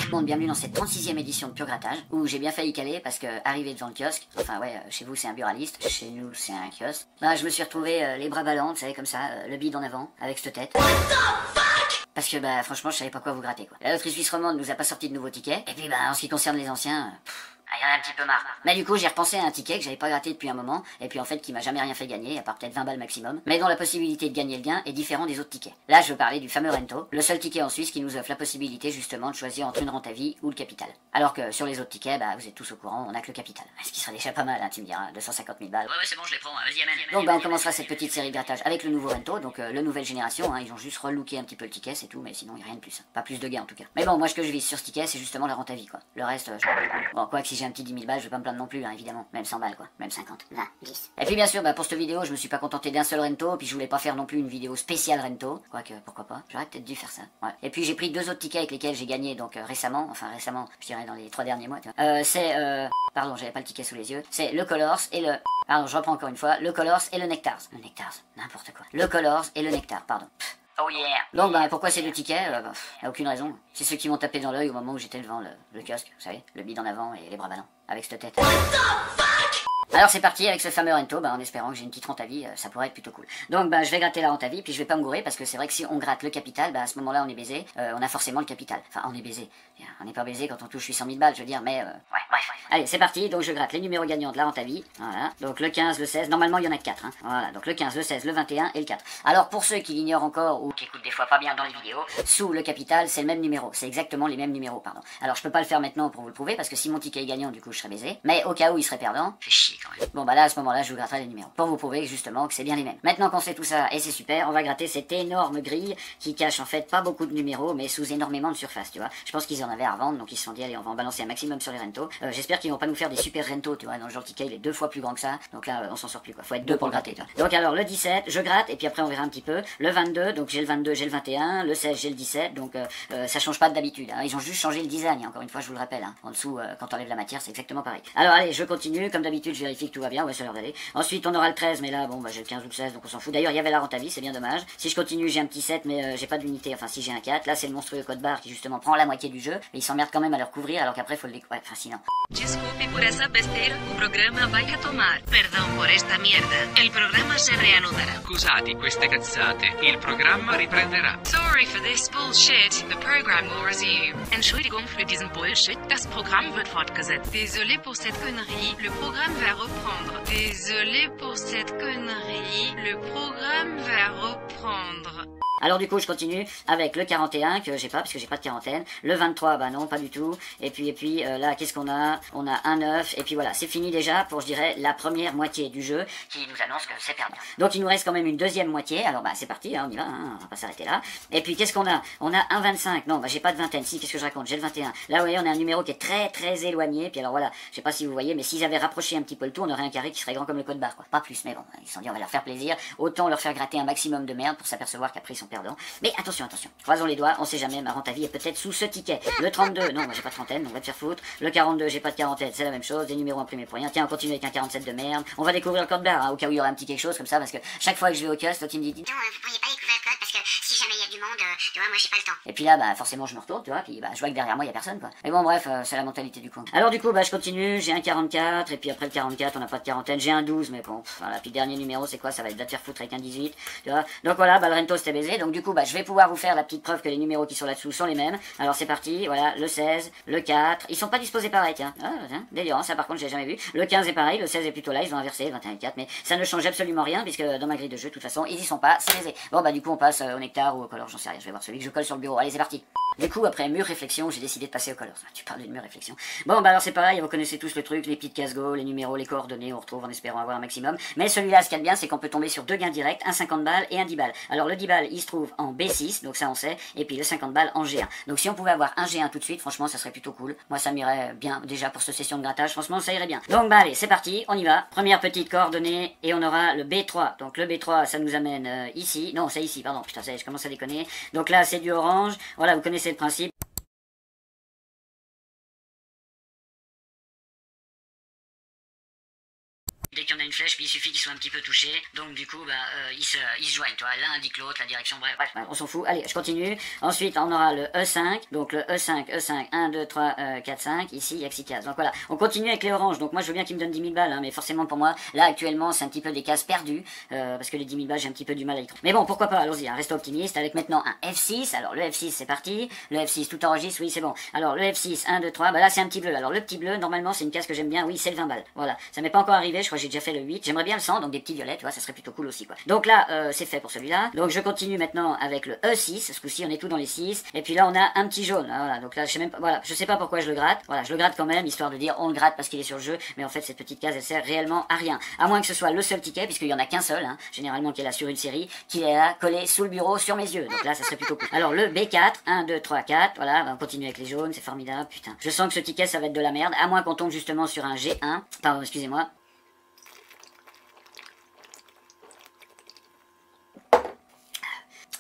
Bon, bienvenue dans cette 36e édition de Pur Grattage, où j'ai bien failli caler parce que, arrivé devant le kiosque, enfin ouais, chez vous c'est un buraliste, chez nous c'est un kiosque, bah je me suis retrouvé les bras ballants, vous savez, comme ça, le bide en avant, avec cette tête. Parce que bah franchement je savais pas quoi vous gratter quoi. La loterie suisse romande nous a pas sorti de nouveaux tickets, et puis bah en ce qui concerne les anciens... il y en a un petit peu marre. Mais du coup, j'ai repensé à un ticket que j'avais pas gratté depuis un moment, et puis en fait qui m'a jamais rien fait gagner, à part peut-être 20 balles maximum, mais dont la possibilité de gagner le gain est différente des autres tickets. Là, je veux parler du fameux Rento, le seul ticket en Suisse qui nous offre la possibilité justement de choisir entre une rente à vie ou le capital. Alors que sur les autres tickets, bah vous êtes tous au courant, on a que le capital. Ce qui serait déjà pas mal, hein, tu me diras, 250 000 balles. Ouais, c'est bon, je les prends, vas-y, amène. Donc bah on commencera cette petite série de grattage avec le nouveau Rento, donc le nouvelle génération, hein, ils ont juste relooké un petit peu le ticket, c'est tout, mais sinon il n'y a rien de plus. Pas plus de gains en tout cas. Mais bon, moi ce que je vise sur ce ticket, c'est justement la rente à vie quoi. Le reste, bon quoi que si j'ai un petit 10 000 balles, je vais pas me plaindre non plus, hein, évidemment. Même 100 balles quoi, même 50, 20, 10. Et puis bien sûr, bah pour cette vidéo, je me suis pas contenté d'un seul Rento, puis je voulais pas faire non plus une vidéo spéciale Rento, quoique pourquoi pas. J'aurais peut-être dû faire ça. Ouais. Et puis j'ai pris deux autres tickets avec lesquels j'ai gagné donc récemment, je dirais dans les 3 derniers mois. Pardon, j'avais pas le ticket sous les yeux. C'est le Colors et le... Pardon, je reprends encore une fois. Le Colors et le Nectars. Le Nectars, n'importe quoi. Le Colors et le Nectar, pardon. Oh yeah. Donc bah pourquoi ces deux tickets y a aucune raison. C'est ceux qui m'ont tapé dans l'œil au moment où j'étais devant le kiosque, vous savez, le bide en avant et les bras ballants, avec cette tête. Alors c'est parti avec ce fameux Rento, bah, en espérant que j'ai une petite rente à vie, ça pourrait être plutôt cool. Donc bah je vais gratter la rente à vie, puis je vais pas me gourer parce que c'est vrai que si on gratte le capital, bah à ce moment-là on est baisé, on a forcément le capital. Enfin on est baisé, on n'est pas baisé quand on touche 800 000 balles, je veux dire, mais Ouais, bref. Allez c'est parti, donc je gratte les numéros gagnants de la rente à vie, voilà, donc le 15, le 16, normalement il y en a que 4, hein. Voilà, donc le 15, le 16, le 21 et le 4. Alors pour ceux qui l'ignorent encore ou Qui écoute des fois pas bien dans les vidéos. sous le capital, c'est le même numéro, c'est exactement les mêmes numéros, pardon. Alors je peux pas le faire maintenant pour vous le prouver, parce que si mon ticket est gagnant, du coup je serais baisé, mais au cas où il serait perdant, Fais chier quand même. bon bah là à ce moment-là je vous gratterai les numéros, pour vous prouver justement que c'est bien les mêmes. Maintenant qu'on sait tout ça, et c'est super, on va gratter cette énorme grille qui cache en fait pas beaucoup de numéros, mais sous énormément de surface, tu vois. Je pense qu'ils en avaient à revendre, donc ils se sont dit allez on va en balancer un maximum sur les rentos. J'espère qu'ils vont pas nous faire des super rentos, tu vois, dans le genre ticket il est 2 fois plus grand que ça, donc là on s'en sort plus quoi, faut être 2 pour le gratter, tu vois. Donc alors le 17, je gratte, et puis après on verra un petit peu, le 22, donc j'ai le 22, j'ai le 21, le 16, j'ai le 17, donc ça change pas d'habitude, hein. Ils ont juste changé le design, encore une fois je vous le rappelle, hein. En dessous, quand on enlève la matière, c'est exactement pareil. Alors allez, je continue, comme d'habitude je vérifie que tout va bien, ouais ça a l'air d'aller. Ensuite on aura le 13, mais là bon bah j'ai le 15 ou le 16, donc on s'en fout. D'ailleurs il y avait la rente à vie, c'est bien dommage. Si je continue j'ai un petit 7, mais j'ai pas d'unité, enfin si j'ai un 4, là c'est le monstrueux code barre qui justement prend la moitié du jeu, et ils s'emmerdent quand même à le recouvrir alors qu'après faut le découvrir, enfin sinon. Disculpe por esa besteira, o programa vai retomar. Perdão por esta mierda. El programa se reanudará. Scusate queste cazzate, il programma riprenderà. Sorry for this bullshit. The program will resume. Entschuldigung für diesen Bullshit. Das Programm wird fortgesetzt. Désolé pour cette connerie. Le programme va reprendre. Désolé pour cette connerie. Le programme va reprendre. Alors du coup je continue avec le 41 que j'ai pas parce que j'ai pas de quarantaine, le 23 bah non pas du tout, et puis là qu'est-ce qu'on a? On a un 9 et puis voilà c'est fini déjà pour je dirais la première moitié du jeu Qui nous annonce que c'est perdu. donc il nous reste quand même une deuxième moitié, alors bah c'est parti hein, on y va, hein, on va pas s'arrêter là, et puis qu'est-ce qu'on a? On a un 25, non bah j'ai pas de vingtaine, si qu'est-ce que je raconte, j'ai le 21, là vous voyez on a un numéro qui est très très éloigné, puis alors voilà, je sais pas si vous voyez mais s'ils avaient rapproché un petit peu le tout on aurait un carré qui serait grand comme le code barre quoi, pas plus mais bon, ils se sont dit on va leur faire plaisir, autant leur faire gratter un maximum de merde pour s'apercevoir qu'après ils sont perdants. Mais attention, croisons les doigts, on sait jamais, ma rente à vie est peut-être sous ce ticket. Le 32, non, moi j'ai pas de trentaine, on va te faire foutre. Le 42, j'ai pas de quarantaine, c'est la même chose, des numéros imprimés pour rien. Tiens, on continue avec un 47 de merde. On va découvrir le code barre, hein, au cas où il y aurait un petit quelque chose comme ça, parce que chaque fois que je vais au kiosque, l'autre il me dit, Non, vous pourriez pas découvrir le code parce que si jamais il y a du monde, tu vois, moi j'ai pas le temps. et puis là, bah forcément je me retourne, tu vois, puis bah je vois que derrière moi il y a personne quoi. Mais bon bref, c'est la mentalité du con. Alors du coup, bah je continue, j'ai un 44, et puis après le 44, on n'a pas de quarantaine, j'ai un 12, mais bon, voilà, puis dernier numéro c'est quoi? Ça va être de te faire foutre avec un 18, tu vois. Donc voilà, bah le Rento c'était baisé, donc du coup, bah je vais pouvoir vous faire la petite preuve que les numéros qui sont là-dessous sont les mêmes. Alors c'est parti, voilà, le 16, le 4, ils sont pas disposés pareil, tiens. Ah, tiens, délirant, ça par contre j'ai jamais vu. Le 15 est pareil, le 16 est plutôt là, ils ont inversé, le 21 et 4, mais ça ne change absolument rien, puisque dans ma grille de jeu, de toute façon, ils y sont pas, c'est baisé. Bon bah du coup on passe au Nectar ou au Color, j'en sais rien, je vais voir celui que je colle sur le bureau, allez c'est parti. Du coup, après mûre réflexion, j'ai décidé de passer au Colors. Tu parles d'une mûre réflexion. Bon, bah alors c'est pareil, vous connaissez tous le truc, les petites casse-go, les numéros, les coordonnées, on retrouve en espérant avoir un maximum. Mais celui-là, ce qu'il y a de bien, c'est qu'on peut tomber sur deux gains directs, un 50 balles et un 10 balles. Alors le 10 balles, il se trouve en B6, donc ça on sait, et puis le 50 balles en G1. Donc si on pouvait avoir un G1 tout de suite, franchement, ça serait plutôt cool. Moi, ça m'irait bien, déjà pour cette session de grattage, franchement, ça irait bien. Donc bah allez, c'est parti, on y va. Première petite coordonnée, et on aura le B3. Donc le B3, ça nous amène ici. Non, c'est ici, pardon, putain, ça y est, je commence à déconner. Donc là, c'est du orange. Voilà, vous connaissez le principe. Dès qu'il y en a une flèches, puis il suffit qu'ils soient un petit peu touchés, donc du coup, ils se joignent, tu vois, l'un indique l'autre, la direction, bref, on s'en fout. Allez, je continue. Ensuite, on aura le E5, donc le E5, 1, 2, 3, 4, 5, ici, il y a que 6 cases. Donc voilà, on continue avec les oranges, donc moi je veux bien qu'ils me donnent 10 000 balles, hein, mais forcément pour moi, là actuellement, c'est un petit peu des cases perdues, parce que les 10 000 balles, j'ai un petit peu du mal à y trouver. Mais bon, pourquoi pas, allons-y, hein, restons optimistes, avec maintenant un F6, alors le F6 c'est parti, le F6 tout enregistre, oui c'est bon. Alors le F6, 1, 2, 3, là c'est un petit bleu, alors le petit bleu, normalement c'est une case que j'aime bien, oui c'est le 20 balles, voilà. Ça m'est pas encore arrivé, je crois que j'ai déjà fait le 8, j'aimerais bien le 100, donc des petits violets, tu vois, ça serait plutôt cool aussi quoi. Donc là, c'est fait pour celui-là, donc je continue maintenant avec le E6, ce coup-ci on est tout dans les 6, et puis là on a un petit jaune, voilà, donc là je sais même pas, voilà, je sais pas pourquoi je le gratte, voilà, je le gratte quand même, histoire de dire on le gratte parce qu'il est sur le jeu, mais en fait cette petite case elle sert réellement à rien, à moins que ce soit le seul ticket, puisqu'il y en a qu'un seul, hein, généralement qui est là sur une série, qui est là collé sous le bureau sur mes yeux, donc là ça serait plutôt cool. Alors le B4, 1, 2, 3, 4, voilà, on continue avec les jaunes, c'est formidable, putain. Je sens que ce ticket ça va être de la merde, à moins qu'on tombe justement sur un G1, pardon, excusez-moi.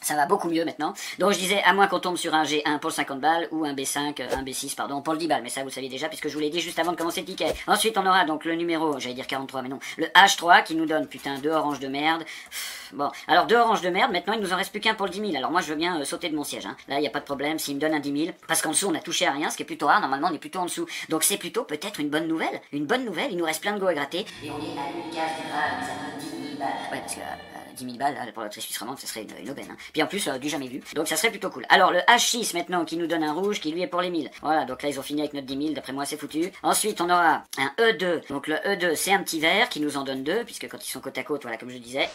Ça va beaucoup mieux maintenant. Donc je disais, à moins qu'on tombe sur un G1 pour le 50 balles, ou un B5, un B6, pardon, pour le 10 balles. Mais ça, vous le saviez déjà, puisque je vous l'ai dit juste avant de commencer le ticket. Ensuite, on aura donc le numéro, j'allais dire 43, mais non, le H3 qui nous donne, putain, 2 oranges de merde. Bon, alors 2 oranges de merde, maintenant il nous en reste plus qu'un pour le 10 000. Alors moi, je veux bien sauter de mon siège. Hein. Là, il n'y a pas de problème s'il me donne un 10 000. Parce qu'en dessous, on a touché à rien, ce qui est plutôt rare. Normalement, on est plutôt en dessous. Donc c'est plutôt peut-être une bonne nouvelle. Une bonne nouvelle, il nous reste plein de go à gratter. Et on est à une case du Graal, mes amis, 10 000 balles. Ouais, parce que 10 000 balles, là, pour la Suisse romande, ça serait une aubaine. Hein. Puis en plus, du jamais vu. Donc ça serait plutôt cool. Alors le H6 maintenant qui nous donne un rouge qui lui est pour les 1000. Voilà, donc là ils ont fini avec notre 10 000, d'après moi c'est foutu. Ensuite on aura un E2. Donc le E2 c'est un petit vert qui nous en donne 2, puisque quand ils sont côte à côte, voilà, comme je disais.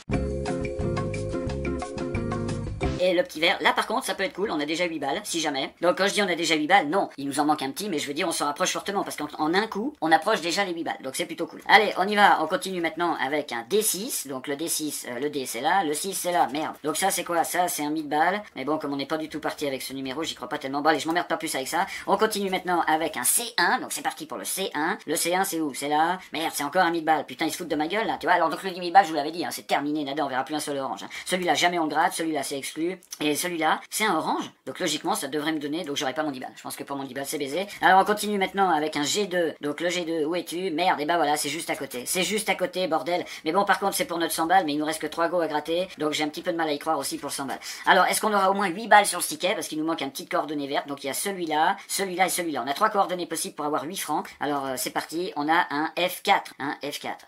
Et le petit vert, là par contre ça peut être cool, on a déjà 8 balles, si jamais. Donc quand je dis on a déjà 8 balles, non, il nous en manque un petit, mais je veux dire on s'en rapproche fortement, parce qu'en un coup, on approche déjà les 8 balles, donc c'est plutôt cool. Allez, on y va, on continue maintenant avec un D6, donc le D6, le D c'est là, le 6 c'est là, merde. Donc ça c'est quoi? Ça c'est un 1000 balles, mais bon comme on n'est pas du tout parti avec ce numéro, j'y crois pas tellement. Bon allez, je m'emmerde pas plus avec ça. On continue maintenant avec un C1, donc c'est parti pour le C1. Le C1 c'est où? C'est là, merde, c'est encore un 1000 balles, putain ils se foutent de ma gueule là, tu vois. Alors donc le 10 000 balles je vous l'avais dit, hein, c'est terminé, nada, on verra plus un seul orange. Hein. Celui-là jamais on le gratte, celui-là c'est exclu, et celui-là c'est un orange, donc logiquement ça devrait me donner, donc j'aurai pas mon 10 balles, je pense que pour mon 10 balles c'est baisé. Alors on continue maintenant avec un G2, donc le G2, où es-tu? Merde, et bah voilà, c'est juste à côté, bordel. Mais bon par contre c'est pour notre 100 balles, mais il nous reste que 3 go à gratter, donc j'ai un petit peu de mal à y croire aussi pour le 100 balles. Alors est-ce qu'on aura au moins 8 balles sur le ticket, parce qu'il nous manque un petit coordonnée verte, donc il y a celui-là, celui-là et celui-là. On a 3 coordonnées possibles pour avoir 8 francs, alors c'est parti, on a un F4,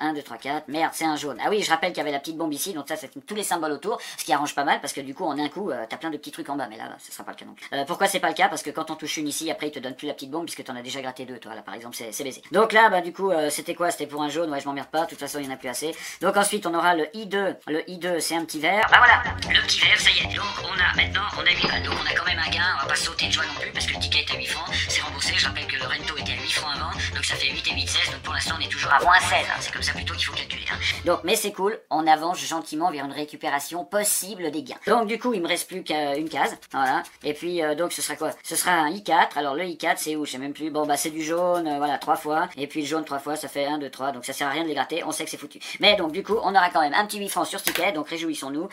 1, 2, 3, 4, merde c'est un jaune. Ah oui je rappelle qu'il y avait la petite bombe ici, donc ça c'est tous les symboles autour, ce qui arrange pas mal, parce que du coup en un coup t'as plein de petits trucs en bas, mais là ce sera pas le cas non plus. Pourquoi c'est pas le cas? Parce que quand on touche une ici, après il te donne plus la petite bombe, puisque t'en as déjà gratté 2, toi là par exemple, c'est baisé. Donc là bah du coup c'était quoi? C'était pour un jaune, ouais je m'emmerde pas, de toute façon il y en a plus assez. Donc ensuite on aura le I2, c'est un petit vert. Bah voilà, le petit vert ça y est, donc on a 8 balles, donc on a quand même un gain, on va pas sauter de joie non plus, parce que le ticket est à 8 francs, c'est remboursé, je rappelle que le rento était à 8 francs avant, donc ça fait 8 et 8, 16, donc pour l'instant on est toujours à moins 16, hein. C'est comme ça plutôt qu'il faut calculer. Hein. Donc mais c'est cool, on avance gentiment vers une récupération possible des gains. Donc du coup il me reste plus qu'une case, voilà, et puis donc ce sera quoi? Ce sera un I4, alors le I4 c'est où? Je sais même plus, bon bah c'est du jaune, voilà 3 fois, et puis le jaune 3 fois ça fait 1, 2, 3, donc ça sert à rien de les gratter, on sait que c'est foutu. Mais donc du coup on aura quand même un petit 8 francs sur ce ticket, donc réjouissons-nous,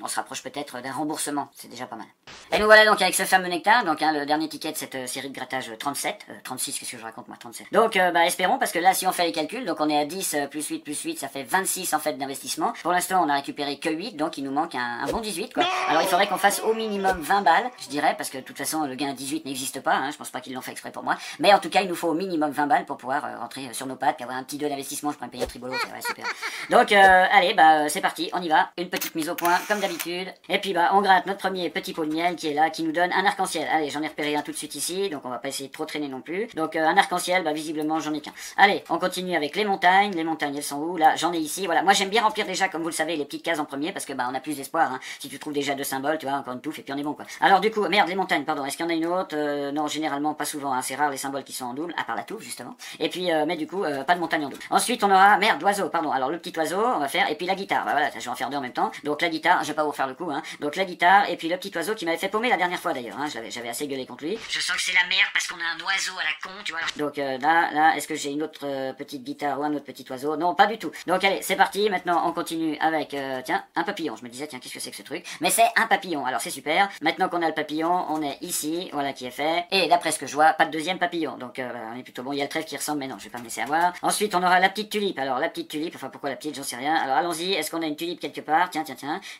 on se rapproche peut-être d'un remboursement, c'est déjà pas mal. Et nous voilà donc avec ce fameux nectar, donc le dernier ticket de cette série de grattage 37, 36, qu'est-ce que je raconte moi, 37. Donc bah espérons, parce que là si on fait les calculs, donc on est à 10 plus 8, ça fait 26 en fait d'investissement. Pour l'instant on a récupéré que 8, donc il nous manque un bon 18 quoi. Alors il faudrait qu'on fasse au minimum 20 balles, je dirais, parce que de toute façon le gain à 18 n'existe pas, hein, je pense pas qu'ils l'ont fait exprès pour moi. Mais en tout cas il nous faut au minimum 20 balles pour pouvoir rentrer sur nos pattes, et avoir un petit 2 d'investissement, je pourrais me payer un tribolo, c'est vrai, super. Donc allez bah c'est parti, on y va, une petite mise au point comme d'habitude. Et puis bah on gratte notre premier petit pot de miel qui est là, qui nous donne un arc-en-ciel. Allez j'en ai repéré un tout de suite ici, donc on va pas essayer de trop traîner non plus. Donc un arc-en-ciel, bah visiblement j'en ai qu'un. Allez on continue avec les montagnes elles sont où? Là j'en ai ici, voilà. Moi j'aime bien remplir déjà comme vous le savez les petites cases en premier, parce que bah on a plus d'espoir, hein. Si tu trouves déjà 2 symboles, tu vois, encore une touffe et puis on est bon quoi. Alors du coup, merde les montagnes, pardon, est-ce qu'il y en a une autre? Non généralement pas souvent, hein. C'est rare les symboles qui sont en double, à part la touffe justement. Et puis mais du coup pas de montagne en double. Ensuite on aura, merde, oiseau, pardon, alors le petit oiseau on va faire, et puis la guitare, bah, voilà, je vais en faire 2 en même temps. Donc la guitare, je vais pas vous refaire le coup, hein. Donc la guitare, et puis le petit oiseau qui m'avait fait paumer la dernière fois d'ailleurs, hein. J'avais assez gueulé contre lui. Je sens que c'est la merde parce qu'on a un oiseau à la con, tu vois. Donc là, est-ce que j'ai une autre petite guitare ou un autre petit oiseau? Non, pas du tout. Donc allez, c'est parti, maintenant on continue avec, tiens, un papillon. Je me disais, tiens, qu'est-ce que c'est que ce truc? Mais c'est fait un papillon. Alors c'est super. Maintenant qu'on a le papillon, on est ici, voilà qui est fait. Et d'après ce que je vois, pas de deuxième papillon. Donc on est plutôt bon. Il y a le trèfle qui ressemble, mais non, je vais pas me laisser avoir. Ensuite, on aura la petite tulipe. Alors la petite tulipe, enfin pourquoi la petite, j'en sais rien. Alors allons-y. Est-ce qu'on a une tulipe quelque part? Tiens.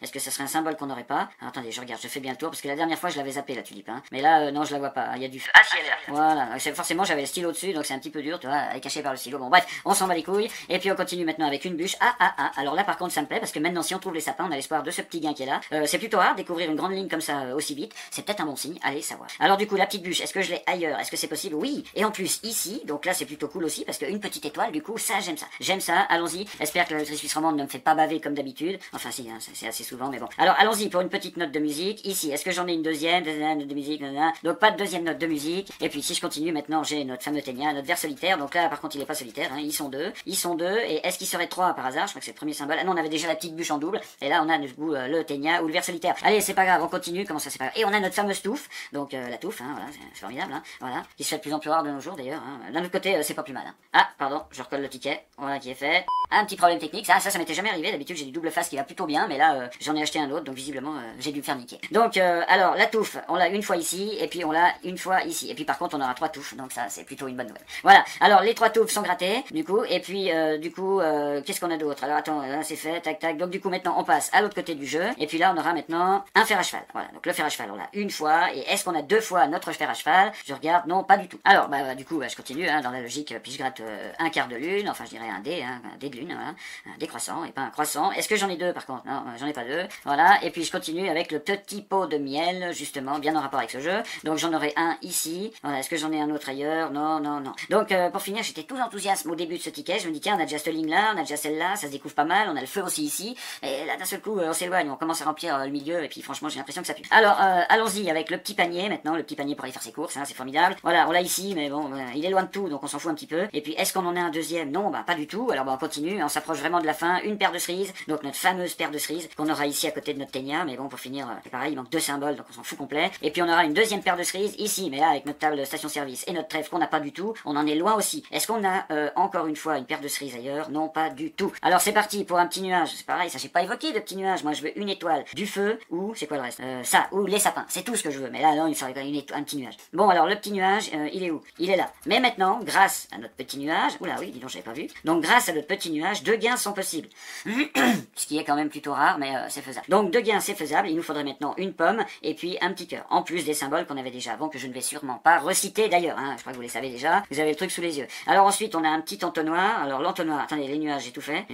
Est-ce que ça serait un symbole qu'on n'aurait pas? Alors, attendez, je regarde, je fais bien le tour parce que la dernière fois je l'avais zappé la tulipe. Hein. Mais là, non, je la vois pas. Il y a du. Ah si, elle est là. Voilà. Forcément, j'avais le stylo dessus, donc c'est un petit peu dur, tu vois. Elle est cachée par le stylo. Bon bref, on s'en bat les couilles. Et puis on continue maintenant avec une bûche. Alors là, par contre, ça me plaît parce que maintenant, si on trouve les sapins, on a l'espoir de ce petit gain qui est là. C'est plutôt rare découvrir une grande ligne comme ça aussi vite. C'est peut-être un bon signe. Allez savoir. Alors du coup, la petite bûche, est-ce que je l'ai ailleurs? Est-ce que c'est possible? Oui. Et en plus ici, donc là, c'est plutôt cool aussi parce qu'une petite étoile, du coup, ça j'aime ça. J'aime ça. Allons-y. J'espère que la suisse romande ne me fait pas baver comme d'habitude. Enfin si, hein, c'est assez souvent, mais bon. Alors allons-y pour une petite note de musique. Ici, est-ce que j'en ai une deuxième note de musique? Donc pas de deuxième note de musique. Et puis si je continue maintenant, j'ai notre fameux ténia, notre vers solitaire. Donc là, par contre, il est pas solitaire. Hein. Ils sont deux. Et est-ce qu'il serait 3 par hasard? Je crois que c'est le premier symbole. Ah non, on avait déjà la petite bûche en double. Et là, on a du coup le ténia ou le vers solitaire. Allez, c'est pas grave, on continue. Comment ça, c'est pas grave. Et on a notre fameuse touffe. Donc la touffe, hein, voilà, c'est formidable. Hein, voilà, qui se fait de plus en plus rare de nos jours d'ailleurs. Hein. D'un autre côté, c'est pas plus mal. Hein. Ah, pardon, je recolle le ticket. Voilà qui est fait. Un petit problème technique. Ça m'était jamais arrivé. D'habitude, j'ai du double face qui va plutôt bien, mais là, j'en ai acheté un autre, donc visiblement, j'ai dû me faire niquer. Donc, alors, la touffe, on l'a une fois ici, et puis on l'a une fois ici. Et puis par contre, on aura 3 touffes, donc ça, c'est plutôt une bonne nouvelle. Voilà. Alors, les 3 touffes sont grattées, du coup, et puis, qu'est-ce qu'on a d'autre? Alors, attends, là, c'est fait, tac. Donc, du coup, maintenant, on passe à l'autre côté du jeu, et puis là, on aura maintenant un fer à cheval. Voilà. Donc, le fer à cheval, on l'a une fois, et est-ce qu'on a 2 fois notre fer à cheval? Je regarde, non, pas du tout. Alors, du coup, je continue, hein, dans la logique, puis je gratte un quart de lune, enfin, je dirais un dé, hein, un dé de lune, voilà. Un décroissant et pas un croissant. Est-ce que j'en ai 2 par contre? Non, j'en ai pas 2. Voilà, et puis je continue avec le petit pot de miel, justement, bien en rapport avec ce jeu. Donc j'en aurai un ici. Voilà, est-ce que j'en ai un autre ailleurs? Non. Donc pour finir, j'étais tout enthousiasme au début de ce ticket. Je me dis, tiens, on a déjà cette ligne-là, on a déjà celle-là, ça se découvre pas mal, on a le feu aussi ici. Et là, d'un seul coup, on s'éloigne, on commence à remplir le milieu, et puis franchement, j'ai l'impression que ça pue. Alors, allons-y avec le petit panier maintenant, le petit panier pour aller faire ses courses, hein, c'est formidable. Voilà, on l'a ici, mais bon, il est loin de tout, donc on s'en fout un petit peu. Et puis, est-ce qu'on en a un deuxième? Non, pas du tout. Alors, on continue, on s'approche vraiment de la fin. Une paire de cerises, donc notre fameuse paire de cerises qu'on aura ici à côté de notre ténia, mais bon, pour finir, c'est pareil, il manque 2 symboles, donc on s'en fout complet. Et puis on aura une deuxième paire de cerises ici, mais là avec notre table station-service et notre trèfle qu'on n'a pas du tout, on en est loin aussi. Est-ce qu'on a encore une fois une paire de cerises ailleurs? Non, pas du tout. Alors c'est parti pour un petit nuage, c'est pareil, ça j'ai pas évoqué de petit nuage, moi je veux une étoile, du feu, ou c'est quoi le reste? Ça, ou les sapins, c'est tout ce que je veux, mais là non, il faudrait un petit nuage. Bon alors le petit nuage, il est où? Il est là. Mais maintenant, grâce à notre petit nuage, oula oui, dis donc j'avais pas vu, donc grâce à notre petit nuage, 2 gains sont possibles. Ce qui est quand même plutôt rare, mais c'est faisable. Donc 2 gains c'est faisable, il nous faudrait maintenant une pomme et puis un petit cœur, en plus des symboles qu'on avait déjà avant, que je ne vais sûrement pas reciter d'ailleurs, hein. Je crois que vous les savez déjà, vous avez le truc sous les yeux. Alors ensuite on a un petit entonnoir, alors l'entonnoir, attendez, les nuages j'ai tout fait,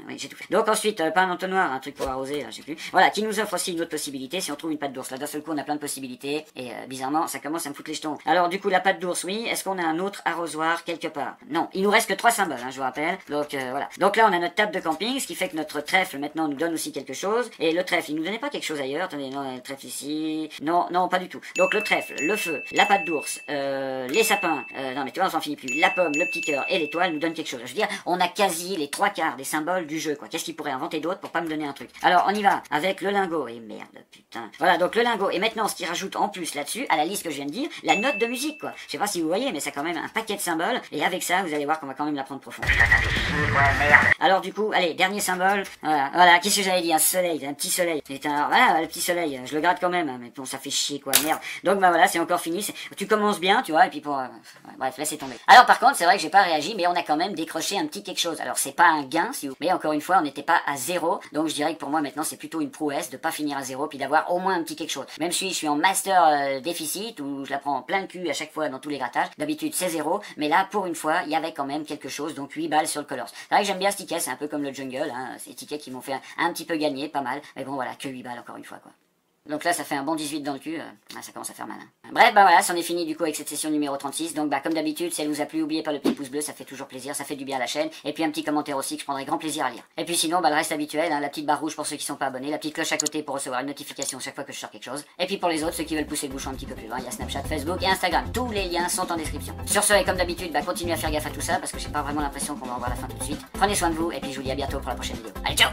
oui j'ai tout fait. Donc ensuite, pas un entonnoir, un truc pour arroser, là, je sais plus, voilà, qui nous offre aussi une autre possibilité, si on trouve une patte d'ours, là d'un seul coup on a plein de possibilités, et bizarrement ça commence à me foutre les jetons. Alors du coup la patte d'ours, oui, est-ce qu'on a un autre arrosoir quelque part? Non, il nous reste que 3 symboles, hein, je vous rappelle, donc voilà. Donc là on a notre table de camping, ce qui fait que notre trèfle maintenant nous donne aussi quelque chose, et le trèfle il nous donnait pas quelque chose ailleurs, attendez, non, le trèfle ici, non pas du tout. Donc le trèfle, le feu, la patte d'ours, les sapins, non mais tu vois on s'en finit plus, la pomme, le petit cœur et l'étoile nous donnent quelque chose. Je veux dire, on a quasi les 3/4 des symboles du jeu, quoi. Qu'est-ce qu'il pourrait inventer d'autre pour pas me donner un truc? Alors on y va avec le lingot, et merde, putain. Voilà, donc le lingot, et maintenant ce qui rajoute en plus là-dessus, à la liste que je viens de dire, la note de musique, quoi. Je sais pas si vous voyez, mais c'est quand même un paquet de symboles, et avec ça, vous allez voir qu'on va quand même la prendre profond. Alors du coup, allez, dernier symbole, voilà, qu'est-ce que j'avais dit? Un soleil, un petit soleil. Voilà, le petit soleil, je le gratte quand même, mais bon, ça fait chier, quoi, merde. Donc voilà, c'est encore fini, tu commences bien, tu vois, et puis pour... bref, laissez tomber. Alors par contre, c'est vrai que j'ai pas réagi, mais on a quand même décroché un petit quelque chose. Alors c'est pas un gain, si vous... mais encore une fois, on n'était pas à 0, donc je dirais que pour moi maintenant, c'est plutôt une prouesse de pas finir à 0, puis d'avoir au moins un petit quelque chose. Même si je suis en master déficit, où je la prends en plein cul à chaque fois dans tous les grattages, d'habitude c'est 0, mais là, pour une fois, il y avait quand même quelque chose, donc 8 balles sur le Colors. C'est vrai que j'aime bien ce ticket, c'est un peu comme le Jungle, hein, c'est des tickets qui m'ont fait un petit peu gagner, pas mal, mais bon voilà, que 8 balles encore une fois, quoi. Donc là, ça fait un bon 18 dans le cul, ça commence à faire mal. Hein. Bref, voilà, c'en est fini du coup avec cette session numéro 36. Donc comme d'habitude, si elle vous a plu, n'oubliez pas le petit pouce bleu, ça fait toujours plaisir, ça fait du bien à la chaîne. Et puis un petit commentaire aussi que je prendrai grand plaisir à lire. Et puis sinon, le reste habituel, hein, la petite barre rouge pour ceux qui sont pas abonnés, la petite cloche à côté pour recevoir une notification chaque fois que je sors quelque chose. Et puis pour les autres, ceux qui veulent pousser le bouchon un petit peu plus loin, il y a Snapchat, Facebook et Instagram. Tous les liens sont en description. Sur ce, et comme d'habitude, continuez à faire gaffe à tout ça parce que j'ai pas vraiment l'impression qu'on va en voir la fin tout de suite. Prenez soin de vous et puis je vous dis à bientôt pour la prochaine vidéo. Allez, ciao!